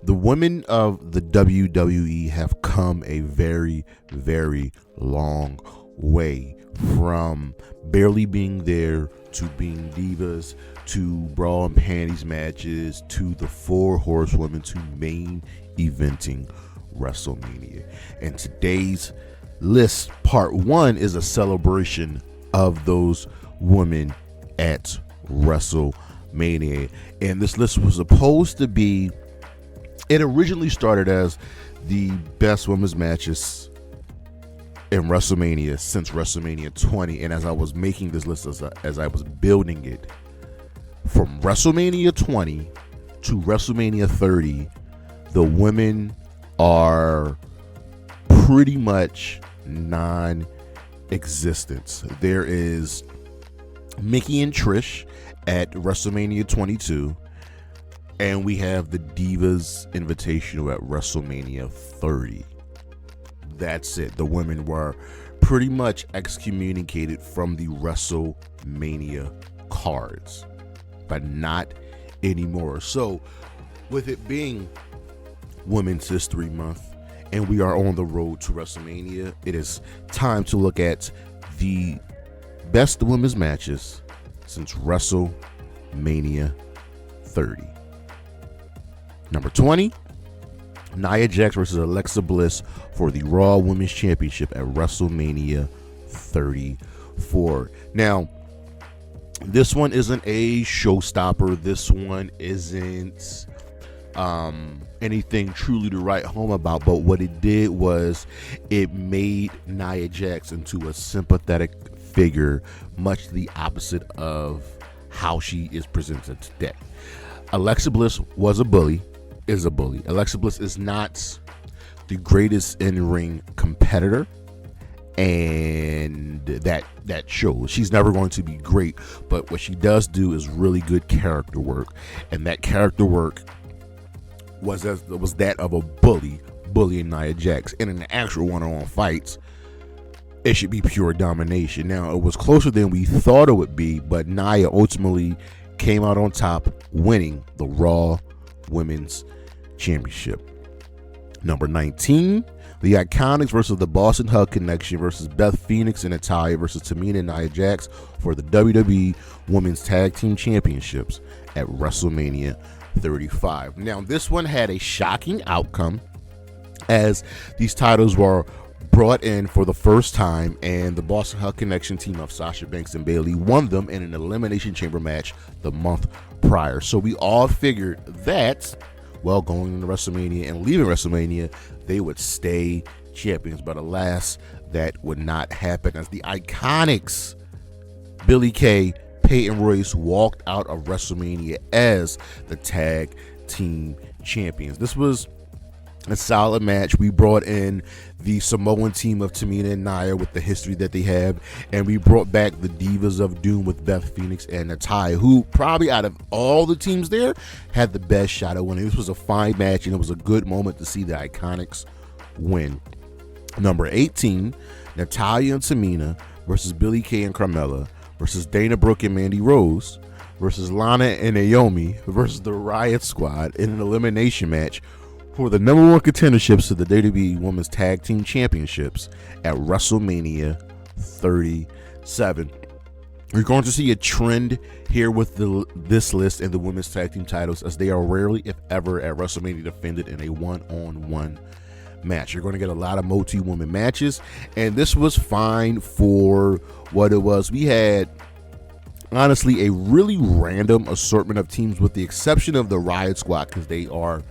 The women of the WWE have come a very, very long way from barely being there to being divas to bra and panties matches to the four horsewomen to main eventing WrestleMania. And today's list, part one, is a celebration of those women at WrestleMania. And this list was supposed to be, it originally started as the best women's matches in WrestleMania since WrestleMania 20. And as I was making this list, as I was building it, from WrestleMania 20 to WrestleMania 30, the women are pretty much non-existent. There is Mickey and Trish at WrestleMania 22, and we have the Divas Invitational at WrestleMania 30. That's it. The women were pretty much excommunicated from the WrestleMania cards, but not anymore. So, with it being Women's History Month, and we are on the road to WrestleMania, it is time to look at the best women's matches since WrestleMania 30. Number 20, Nia Jax versus Alexa Bliss for the Raw Women's Championship at WrestleMania 34. Now, this one isn't a showstopper. This one isn't anything truly to write home about, but what it did was it made Nia Jax into a sympathetic figure, much the opposite of how she is presented today. Alexa Bliss was a bully, is a bully. Alexa Bliss is not the greatest in-ring competitor, and that shows. She's never going to be great, but what she does do is really good character work, and that character work was that of a bullying Nia Jax. And in the actual one-on-one fights, it should be pure domination. Now, it was closer than we thought it would be, but Nia ultimately came out on top, winning the Raw Women's Championship. Number 19, the Iconics versus the Boston Hug Connection versus Beth Phoenix and Natalya versus Tamina and Nia Jax for the WWE Women's Tag Team Championships at WrestleMania 35. Now, this one had a shocking outcome as these titles were brought in for the first time, and the Boston Hug Connection team of Sasha Banks and Bayley won them in an Elimination Chamber match the month prior. So we all figured that, well, going into WrestleMania and leaving WrestleMania, they would stay champions. But alas, that would not happen, as the Iconics, Billie Kay, Peyton Royce, walked out of WrestleMania as the tag team champions. This was a solid match. We brought in the Samoan team of Tamina and Nia with the history that they have, and we brought back the Divas of Doom with Beth Phoenix and Natalya, who probably out of all the teams there had the best shot at winning. This was a fine match, and it was a good moment to see the Iconics win. Number 18, Natalya and Tamina versus Billie Kay and Carmella versus Dana Brooke and Mandy Rose versus Lana and Naomi versus the Riot Squad in an elimination match for the number one contenderships to the WWE Women's Tag Team Championships at WrestleMania 37. You're going to see a trend here with this list and the Women's Tag Team titles, as they are rarely, if ever, at WrestleMania defended in a one-on-one match. You're going to get a lot of multi-woman matches, and this was fine for what it was. We had, honestly, a really random assortment of teams, with the exception of the Riot Squad, because they are,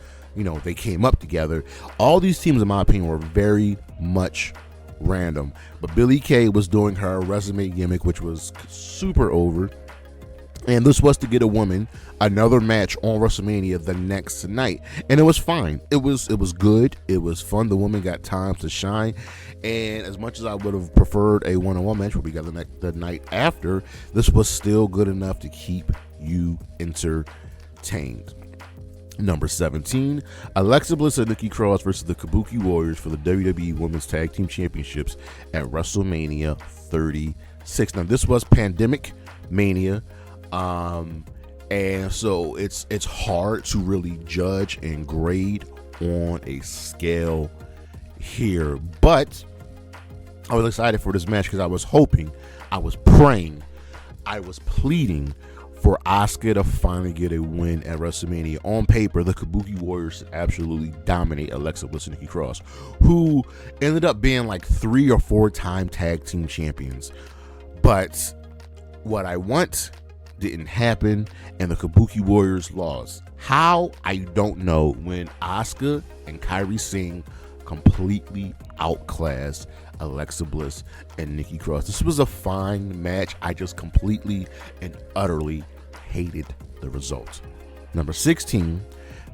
they came up together. All these teams, in my opinion, were very much random. But Billie Kay was doing her resume gimmick, which was super over. And this was to get a woman another match on WrestleMania the next night. And it was fine. It was good. It was fun. The woman got time to shine. And as much as I would have preferred a one-on-one match where we got the night after, this was still good enough to keep you entertained. Number 17, Alexa Bliss and Nikki Cross versus the Kabuki Warriors for the WWE Women's Tag Team Championships at WrestleMania 36. Now, this was Pandemic Mania, And so it's hard to really judge and grade on a scale here. But I was excited for this match because I was hoping, I was praying, I was pleading for Asuka to finally get a win at WrestleMania. On paper, the Kabuki Warriors absolutely dominate Alexa Bliss and Nikki Cross, who ended up being like 3 or 4 time tag team champions. But what I want didn't happen, and the Kabuki Warriors lost. How? I don't know, when Asuka and Kairi Singh completely outclassed Alexa Bliss and Nikki Cross. This was a fine match. I just completely and utterly hated the result. Number 16,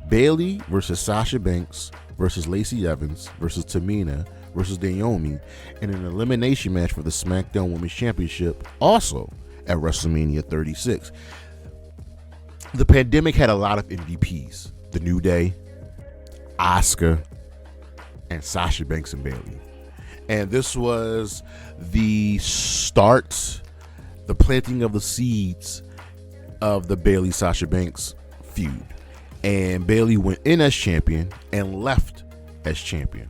Bayley versus Sasha Banks versus Lacey Evans versus Tamina versus Naomi in an elimination match for the SmackDown Women's Championship, also at WrestleMania 36. The pandemic had a lot of MVPs. The New Day, Asuka, and Sasha Banks and Bayley. And this was the start, the planting of the seeds of the Bayley-Sasha Banks feud. And Bayley went in as champion and left as champion,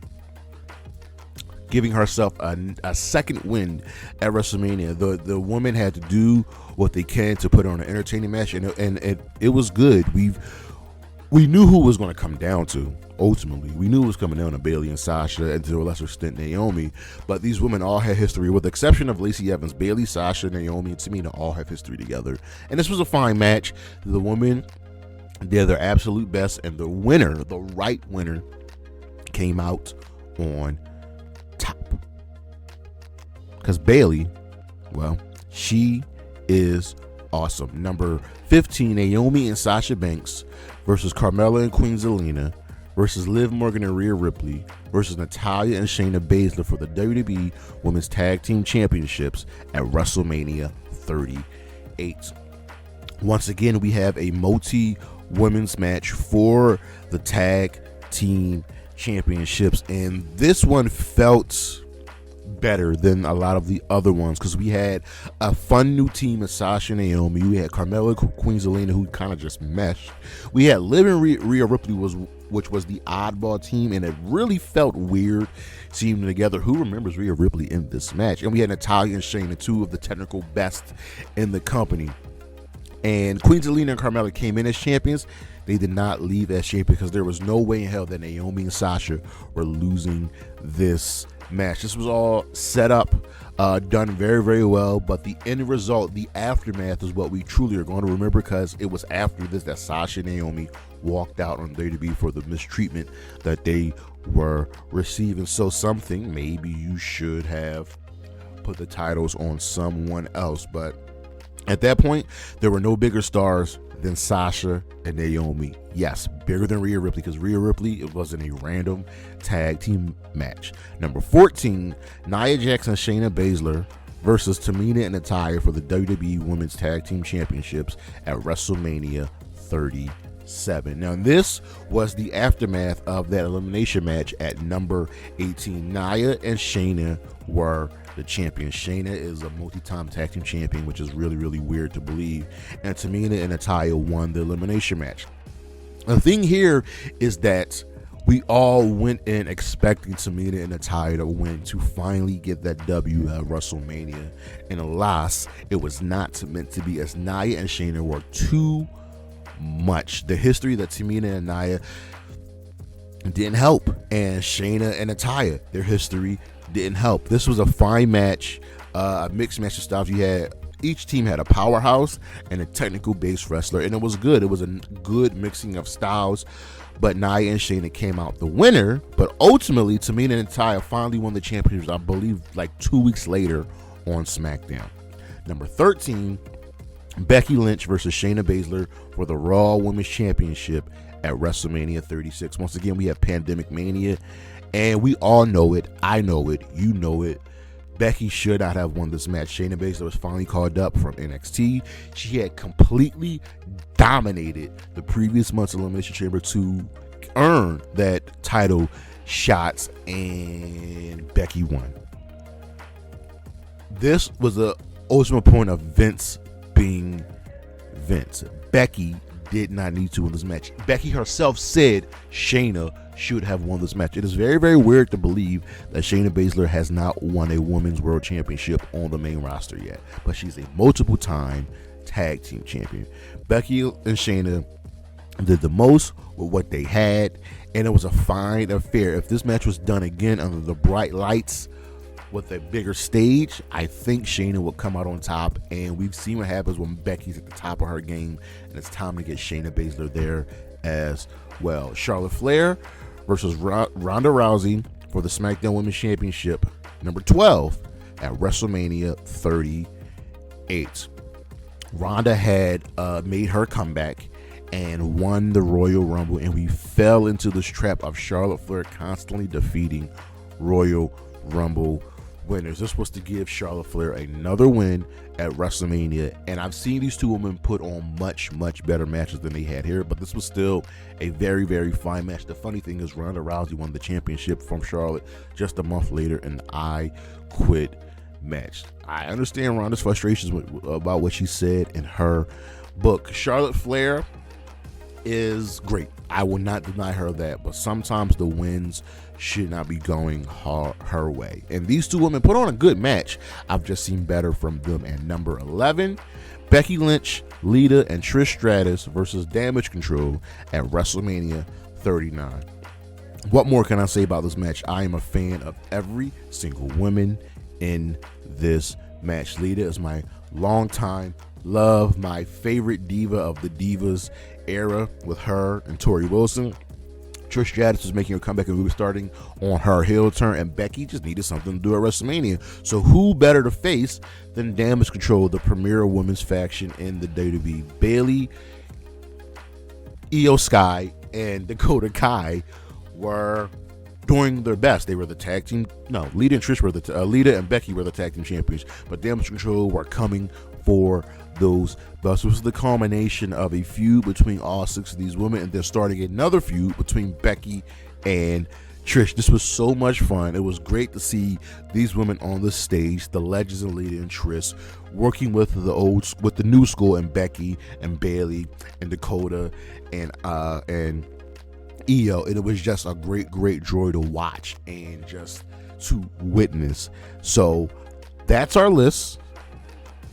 giving herself a second win at WrestleMania. The woman had to do what they can to put on an entertaining match, and it was good. We knew who it was going to come down to. Ultimately, we knew it was coming down to Bayley and Sasha, and to a lesser extent Naomi. But these women all had history, with the exception of Lacey Evans. Bayley, Sasha, Naomi, and Tamina all have history together, and this was a fine match. The women did their absolute best, and the winner, the right winner, came out on top. Because Bayley, well, she is awesome. Number 15, Naomi and Sasha Banks versus Carmella and Queen Zelina versus Liv Morgan and Rhea Ripley versus Natalya and Shayna Baszler for the WWE Women's Tag Team Championships at WrestleMania 38. Once again, we have a multi-women's match for the Tag Team Championships, and this one felt better than a lot of the other ones because we had a fun new team of Sasha and Naomi. We had Carmella, Queen Zelina, who kind of just meshed. We had Liv and Rhea Ripley, which was the oddball team, and it really felt weird seeing them together. Who remembers Rhea Ripley in this match? And we had Natalya and Shayna, two of the technical best in the company. And Queen Zelina and Carmella came in as champions. They did not leave as champions because there was no way in hell that Naomi and Sasha were losing this match. This was all set up, done very, very well, but the end result, the aftermath, is what we truly are going to remember, because it was after this that Sasha and Naomi walked out on WWE for the mistreatment that they were receiving. So something, maybe you should have put the titles on someone else, but at that point, there were no bigger stars than Sasha and Naomi. Yes, bigger than Rhea Ripley, because Rhea Ripley, it wasn't a random tag team match. Number 14, Nia Jax and Shayna Baszler versus Tamina and Natalya for the WWE Women's Tag Team Championships at WrestleMania 37. Now, this was the aftermath of that elimination match at number 18. Nia and Shayna were the champion. Shayna is a multi-time tag team champion, which is really, really weird to believe. And Tamina and Natalya won the elimination match. The thing here is that we all went in expecting Tamina and Natalya to win, to finally get that W at WrestleMania. And alas, it was not meant to be, as Nia and Shayna were too much. The history that Tamina and Nia didn't help, and Shayna and Natalya, their history didn't help. This was a fine match, a mixed match of styles. You had, each team had a powerhouse and a technical based wrestler, and it was good. It was a good mixing of styles, but Nia and Shayna came out the winner. But ultimately, Tamina and Natalya finally won the championships, I believe, like 2 weeks later on SmackDown. Number 13, Becky Lynch versus Shayna Baszler for the Raw Women's Championship at WrestleMania 36. Once again, we have Pandemic Mania, and we all know it. I know it. You know it. Becky should not have won this match. Shayna Baszler was finally called up from NXT. She had completely dominated the previous month's Elimination Chamber to earn that title shots, and Becky won. This was the ultimate point of Vince being Vince. Becky did not need to win this match. Becky herself said Shayna should have won this match. It is very, very weird to believe that Shayna Baszler has not won a women's world championship on the main roster yet, but she's a multiple time tag team champion. Becky and Shayna did the most with what they had, and it was a fine affair. If this match was done again under the bright lights with a bigger stage, I think Shayna would come out on top, and we've seen what happens when Becky's at the top of her game, and it's time to get Shayna Baszler there as well. Charlotte Flair versus Ronda Rousey for the SmackDown Women's Championship, number 12 at WrestleMania 38. Ronda had made her comeback and won the Royal Rumble, and we fell into this trap of Charlotte Flair constantly defeating Royal Rumble winners. This was to give Charlotte Flair another win at WrestleMania, and I've seen these two women put on much, much better matches than they had here, but this was still a very, very fine match. The funny thing is Ronda Rousey won the championship from Charlotte just a month later in the I Quit match. I understand Ronda's frustrations about what she said in her book. Charlotte Flair is great. I will not deny her that, but sometimes the wins should not be going her way. And these two women put on a good match. I've just seen better from them. And number 11, Becky Lynch, Lita, and Trish Stratus versus Damage Control at WrestleMania 39. What more can I say about this match? I am a fan of every single woman in this match. Lita is my longtime love, my favorite diva of the divas era with her and Tori Wilson. Trish Stratus was making a comeback, and we were starting on her heel turn, and Becky just needed something to do at WrestleMania. So who better to face than Damage Control, the premier women's faction in the WWE? Bayley, Io Sky, and Dakota Kai were doing their best. They were the tag team. No, Lita and Trish were Lita and Becky were the tag team champions, but Damage Control were coming for those belts. This was the culmination of a feud between all 6 of these women, and they're starting another feud between Becky and Trish. This was so much fun. It was great to see these women on the stage, the legends of Lita and Trish, working with the new school, and Becky and Bayley and Dakota and Io, and it was just a great joy to watch and just to witness. So that's our list.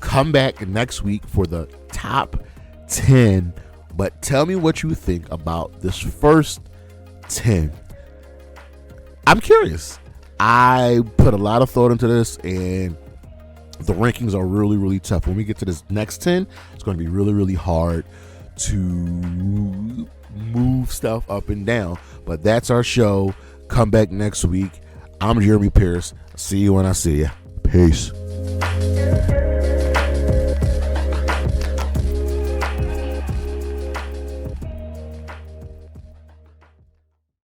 Come back next week for the top 10, but tell me what you think about this first 10. I'm curious. I put a lot of thought into this, and the rankings are really, really tough. When we get to this next 10, it's going to be really, really hard to move stuff up and down, but that's our show. Come back next week. I'm Jeremy Pierce. See you when I see you. Peace.